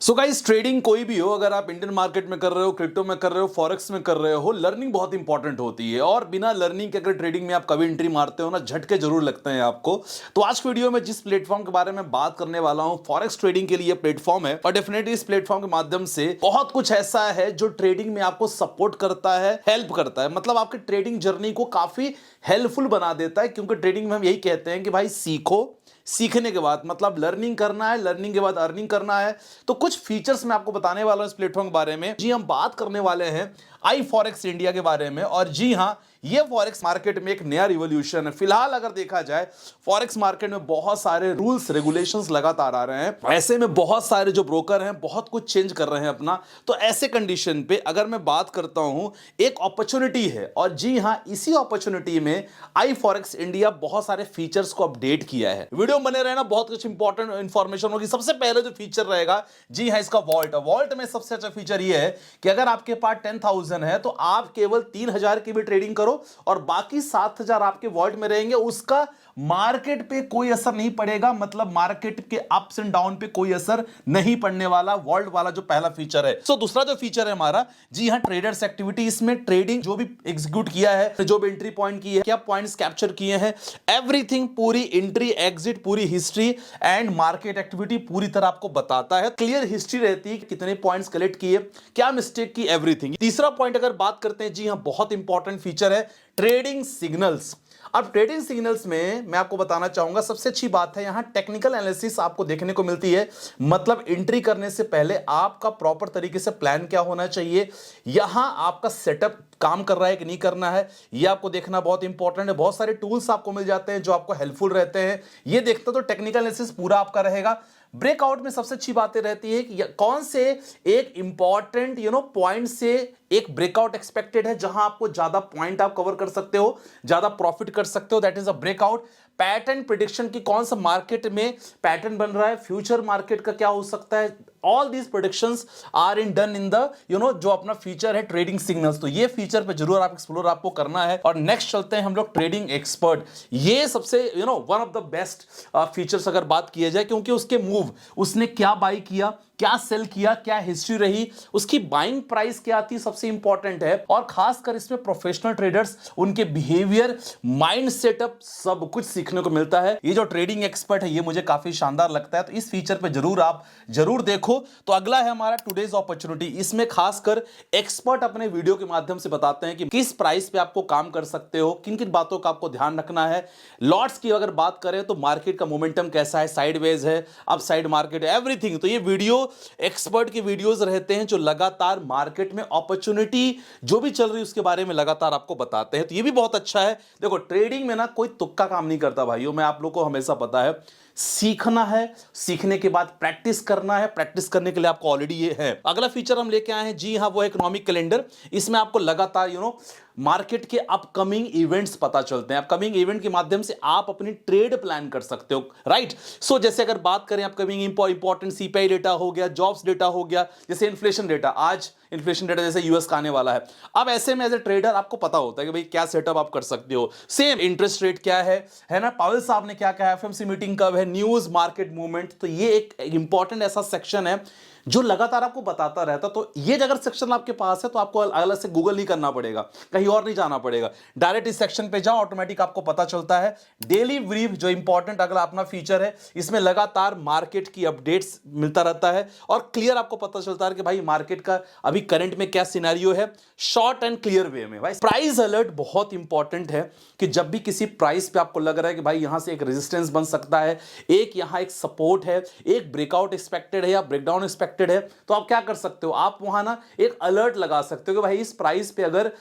So guys, trading कोई भी हो, अगर आप इंडियन मार्केट में कर रहे हो, क्रिप्टो में कर रहे हो, फॉरेक्स में कर रहे हो, लर्निंग बहुत इंपॉर्टेंट होती है। और बिना लर्निंग के अगर ट्रेडिंग में आप कभी एंट्री मारते हो ना, झटके जरूर लगते हैं आपको। तो आज वीडियो में जिस प्लेटफॉर्म के बारे में बात करने वाला हूं, फॉरेक्स ट्रेडिंग के लिए प्लेटफॉर्म है। और डेफिनेटली इस प्लेटफॉर्म के माध्यम से बहुत कुछ ऐसा है जो ट्रेडिंग में आपको सपोर्ट करता है, हेल्प करता है, मतलब आपकी ट्रेडिंग जर्नी को काफी हेल्पफुल बना देता है। क्योंकि ट्रेडिंग में हम यही कहते हैं कि भाई सीखो, सीखने के बाद मतलब लर्निंग करना है, लर्निंग के बाद अर्निंग करना है। तो कुछ फीचर्स मैं आपको बताने वाला हूं इस प्लेटफॉर्म के बारे में। जी, हम बात करने वाले हैं आई फॉरेक्स इंडिया के बारे में। और जी हां, ये फॉरेक्स मार्केट में एक नया रिवॉल्यूशन है। फिलहाल अगर देखा जाए, फॉरेक्स मार्केट में बहुत सारे रूल्स रेगुलेशंस लगातार आ रहे हैं। ऐसे में बहुत सारे जो ब्रोकर हैं बहुत कुछ चेंज कर रहे हैं अपना। तो ऐसे कंडीशन पे अगर मैं बात करता हूं, एक अपॉर्चुनिटी है। और जी हां, इसी अपॉर्चुनिटी में आई फॉरेक्स इंडिया बहुत सारे फीचर्स को अपडेट किया है। वीडियो बने रहना, बहुत कुछ इंपॉर्टेंट इंफॉर्मेशन होगी। सबसे पहले जो फीचर रहेगा, जी हां, इसका वॉल्ट। वॉल्ट में सबसे अच्छा फीचर ये है कि अगर आपके पास 10,000 है तो आप केवल 3,000 की भी ट्रेडिंग करो और बाकी 7,000 आपके वॉल्ट में रहेंगे। उसका मार्केट पे कोई असर नहीं पड़ेगा, मतलब मार्केट के अप्स एंड डाउन पे कोई असर नहीं पड़ने वाला। वॉल्ट वाला जो पहला फीचर है। सो दूसरा जो फीचर है हमारा, जी हां, ट्रेडर्स एक्टिविटी। इसमें ट्रेडिंग जो भी एग्जीक्यूट किया है, जो भी एंट्री पॉइंट की है, क्या पॉइंट्स कैप्चर किए हैं, एवरीथिंग, पूरी एंट्री एग्जिट, पूरी हिस्ट्री एंड मार्केट एक्टिविटी पूरी तरह आपको बताता है। क्लियर हिस्ट्री रहती है, कितने पॉइंट्स कलेक्ट किए, क्या मिस्टेक की, एवरीथिंग। तीसरा पॉइंट अगर बात करते हैं, जी हां, बहुत इंपॉर्टेंट फीचर है ट्रेडिंग सिग्नल्स। अब ट्रेडिंग सिग्नल्स में मैं आपको बताना चाहूंगा, सबसे अच्छी बात है यहां टेक्निकल एनालिसिस आपको देखने को मिलती है। मतलब एंट्री करने से पहले आपका प्रॉपर तरीके से प्लान क्या होना चाहिए, यहां आपका सेटअप काम कर रहा है कि नहीं करना है, यह आपको देखना बहुत इंपॉर्टेंट है। बहुत सारे टूल्स आपको मिल जाते हैं जो आपको हेल्पफुल रहते हैं। ये देखते तो टेक्निकल एनालिसिस पूरा आपका रहेगा। ब्रेकआउट में सबसे अच्छी बातें रहती है कि कौन से एक इंपॉर्टेंट पॉइंट से एक ब्रेकआउट एक्सपेक्टेड है, जहां आपको ज्यादा पॉइंट आप कवर कर सकते हो, ज्यादा प्रॉफिट कर सकते हो, that is a breakout. Pattern prediction की कौन सा मार्केट में पैटर्न बन रहा है, फ्यूचर मार्केट का क्या हो सकता है। All these predictions are in done in the जो अपना फीचर है ट्रेडिंग सिग्नल्स। तो ये फीचर पे जरूर आप एक्सप्लोर आपको करना है। और नेक्स्ट चलते हैं हम लोग ट्रेडिंग एक्सपर्ट। ये सबसे one of the best features अगर बात किया जाए, क्योंकि उसके मूव, उसने क्या बाई किया, क्या सेल किया, क्या हिस्ट्री रही, उसकी बाइंग प्राइस क्या आती, सबसे इंपॉर्टेंट है। और खासकर इसमें प्रोफेशनल ट्रेडर्स, उनके बिहेवियर, माइंड सेटअप, सब कुछ सीखने को मिलता है। ये जो ट्रेडिंग एक्सपर्ट है, ये मुझे काफी शानदार लगता है। तो इस फीचर पे जरूर आप जरूर देखो। तो अगला है हमारा टुडेज अपॉर्चुनिटी। इसमें खासकर एक्सपर्ट अपने वीडियो के माध्यम से बताते हैं कि किस प्राइस पे आपको काम कर सकते हो, किन किन बातों का आपको ध्यान रखना है। लॉट्स की अगर बात करें तो मार्केट का मोमेंटम कैसा है, साइडवेज है, अपसाइड मार्केट है, एवरीथिंग। तो ये वीडियो एक्सपर्ट के वीडियोस रहते हैं जो लगातार मार्केट में अपॉर्चुनिटी जो भी चल रही है उसके बारे में लगातार आपको बताते हैं। तो ये भी बहुत अच्छा है। देखो, ट्रेडिंग में ना कोई तुक्का काम नहीं करता भाइयों, मैं आप लोग को हमेशा पता है। सीखना है, सीखने के बाद प्रैक्टिस करना है, प्रैक्टिस करने के लिए आपको ऑलरेडी ये है। अगला फीचर हम लेके आए हैं, जी हां, वो इकोनॉमिक कैलेंडर। इसमें आपको लगातार मार्केट के अपकमिंग इवेंट्स पता चलते हैं। अपकमिंग इवेंट के माध्यम से आप अपनी ट्रेड प्लान कर सकते हो, राइट। सो जैसे अगर बात करें अपकमिंग इंपॉर्टेंट सीपीआई डेटा हो गया, जॉब्स डेटा हो गया, जैसे इन्फ्लेशन डेटा, आज इन्फ्लेशन डेटा जैसे यूएस का आने वाला है। अब ऐसे में एज ए ट्रेडर आपको पता होता है कि भाई क्या सेटअप आप कर सकते हो। सेम इंटरेस्ट रेट क्या है ना, पावेल साहब ने क्या कहा, एफएमसी मीटिंग कब है, न्यूज, मार्केट मूवमेंट। तो ये एक इंपॉर्टेंट ऐसा सेक्शन है जो लगातार आपको बताता रहता। तो ये अगर सेक्शन आपके पास है तो आपको अलग से गूगल नहीं करना पड़ेगा, कहीं और नहीं जाना पड़ेगा, डायरेक्ट इस सेक्शन पे जाओ, ऑटोमेटिक आपको पता चलता है। डेली ब्रीफ जो इंपॉर्टेंट अगला अपना फीचर है, इसमें लगातार मार्केट की अपडेट्स मिलता रहता है और क्लियर आपको पता चलता है कि भाई मार्केट का अभी करंट में क्या सिनेरियो है, शॉर्ट एंड क्लियर वे में। भाई प्राइस अलर्ट बहुत इंपॉर्टेंट है कि जब भी किसी प्राइस पे आपको लग रहा है कि भाई यहां से एक रेजिस्टेंस बन सकता है, एक यहां एक सपोर्ट है, एक ब्रेकआउट एक्सपेक्टेड है या ब्रेकडाउन एक्सपेक्टेड है, तो आप क्या कर सकते हो, आप वहां ना एक अलर्ट लगा सकते हो कि भाई इस प्राइस पे अगर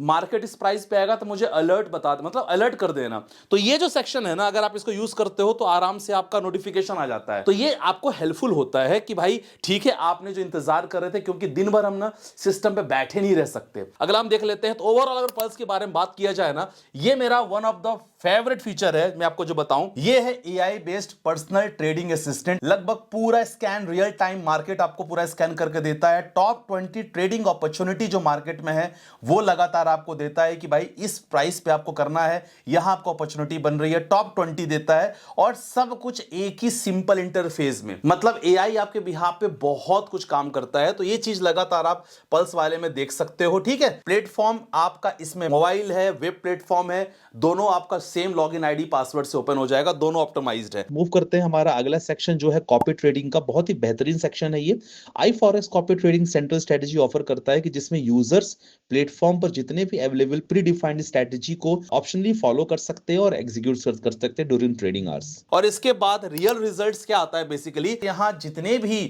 मार्केट इस प्राइस पे आएगा तो मुझे अलर्ट बता दे, मतलब अलर्ट कर देना। तो ये जो सेक्शन है ना, अगर आप इसको यूज करते हो तो आराम से आपका नोटिफिकेशन आ जाता है। तो ये आपको हेल्पफुल होता है कि भाई ठीक है, आपने जो इंतजार कर रहे थे, क्योंकि दिन भर हम ना सिस्टम पे बैठे नहीं रह सकते। अगला हम देख लेते हैं। तो ओवरऑल अगर पल्स के बारे में बात किया जाए ना, ये मेरा one of the favourite feature है। मैं आपको जो बताऊं, ये है AI based personal trading assistant. लगभग पूरा स्कैन रियल टाइम मार्केट आपको पूरा स्कैन करके देता है। टॉप 20 ट्रेडिंग अपॉर्चुनिटी जो मार्केट में है वो लगातार आपको देता है कि भाई इस प्राइस पे आपको करना है, यहां आपको अपॉर्चुनिटी बन रही है। टॉप 20 देता है और सब कुछ एक ही सिंपल इंटरफेस में। मतलब एआई आपके बिहाफ पे बहुत कुछ काम करता है। तो ये चीज लगातार आप पल्स वाले में देख सकते हो। ठीक है, प्लेटफॉर्म आपका इसमें मोबाइल है, वेब प्लेटफॉर्म है, दोनों आपका सेम लॉगिन आईडी पासवर्ड से ओपन हो जाएगा, दोनों ऑप्टिमाइज्ड है। मूव करते हैं, हमारा अगला सेक्शन जो है कॉपी ट्रेडिंग का, बहुत ही बेहतरीन सेक्शन है ये। iForex copy trading central strategy offer करता है कि जिसमें यूजर्स प्लेटफॉर्म पर जितने भी अवेलेबल प्री डिफाइंड स्ट्रेटजी को ऑप्शनली फॉलो कर सकते हैं और एग्जीक्यूट कर सकते हैं ड्यूरिंग ट्रेडिंग आवर्स। और इसके बाद रियल रिजल्ट्स क्या आता है बेसिकली, यहां जितने भी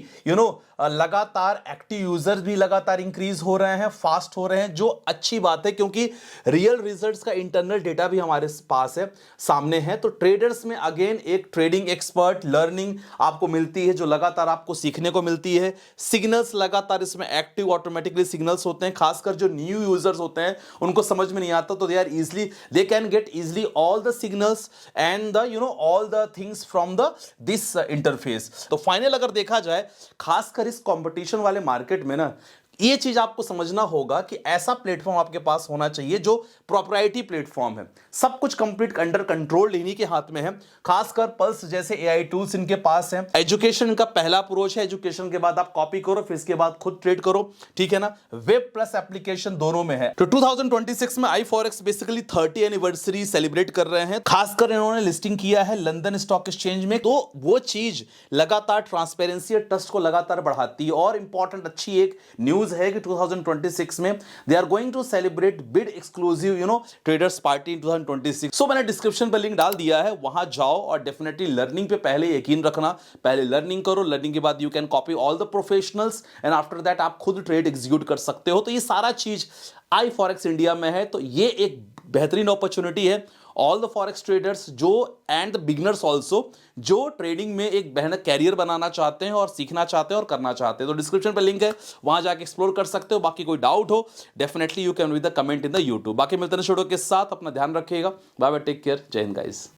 लगातार एक्टिव यूजर्स भी लगातार इंक्रीज हो रहे हैं, फास्ट हो रहे हैं, जो अच्छी बात है क्योंकि रियल रिजल्ट्स का इंटरनल डेटा भी हमारे पास है, सामने है। तो ट्रेडर्स में अगेन एक ट्रेडिंग एक्सपर्ट लर्निंग आपको मिलती है जो लगातार आपको सीखने को मिलती है। सिग्नल्स लगातार इसमें एक्टिव ऑटोमेटिकली सिग्नल्स होते हैं, खासकर जो न्यू यूजर्स होते हैं उनको समझ में नहीं आता तो they can get easily all the signals and the all the things from the this interface. तो फाइनल अगर देखा जाए खासकर इस कंपटीशन वाले मार्केट में ना, ये चीज आपको समझना होगा कि ऐसा प्लेटफॉर्म आपके पास होना चाहिए जो प्रॉपराइटरी प्लेटफॉर्म है, सब कुछ कंप्लीट अंडर कंट्रोल इन्हीं के हाथ में है। खासकर पल्स जैसे एआई टूल्स इनके पास है। एजुकेशन इनका पहला अप्रोच है, एजुकेशन के बाद आप कॉपी करो, फिर इसके बाद खुद ट्रेड करो, ठीक है ना। वेब प्लस एप्लीकेशन दोनों में है। तो 2026 में iForex बेसिकली 30 एनिवर्सरी सेलिब्रेट कर रहे हैं। खासकर इन्होंने लिस्टिंग किया है लंदन स्टॉक एक्सचेंज में, तो वो चीज लगातार ट्रांसपेरेंसी और ट्रस्ट को लगातार बढ़ाती है। और इंपॉर्टेंट अच्छी एक न्यूज है कि 2026 में they are going to celebrate bid exclusive traders party in 2026। So मैंने डिस्क्रिप्शन पर लिंक डाल दिया है, वहां जाओ और डेफिनेटली लर्निंग पे पहले यकीन रखना, पहले लर्निंग करो, लर्निंग के बाद you can copy all the professionals and after that आप खुद ट्रेड एग्जीक्यूट कर सकते हो। तो ये सारा चीज iForex इंडिया में है, तो ये एक बेहतरीन अपॉर्चुनिटी है ऑल द फॉरेक्स ट्रेडर्स जो एंड द बिगनर्स ऑल्सो जो ट्रेडिंग में एक बहन कैरियर बनाना चाहते हैं और सीखना चाहते हैं और करना चाहते हैं। तो डिस्क्रिप्शन पे लिंक है, वहां जाके एक्सप्लोर कर सकते हो। बाकी कोई डाउट हो definitely you can read the comment in the YouTube. बाकी मिलते हैं वीडियो के साथ, अपना ध्यान रखिएगा, बाय बाय, टेक केयर, जय हिंद गाइस।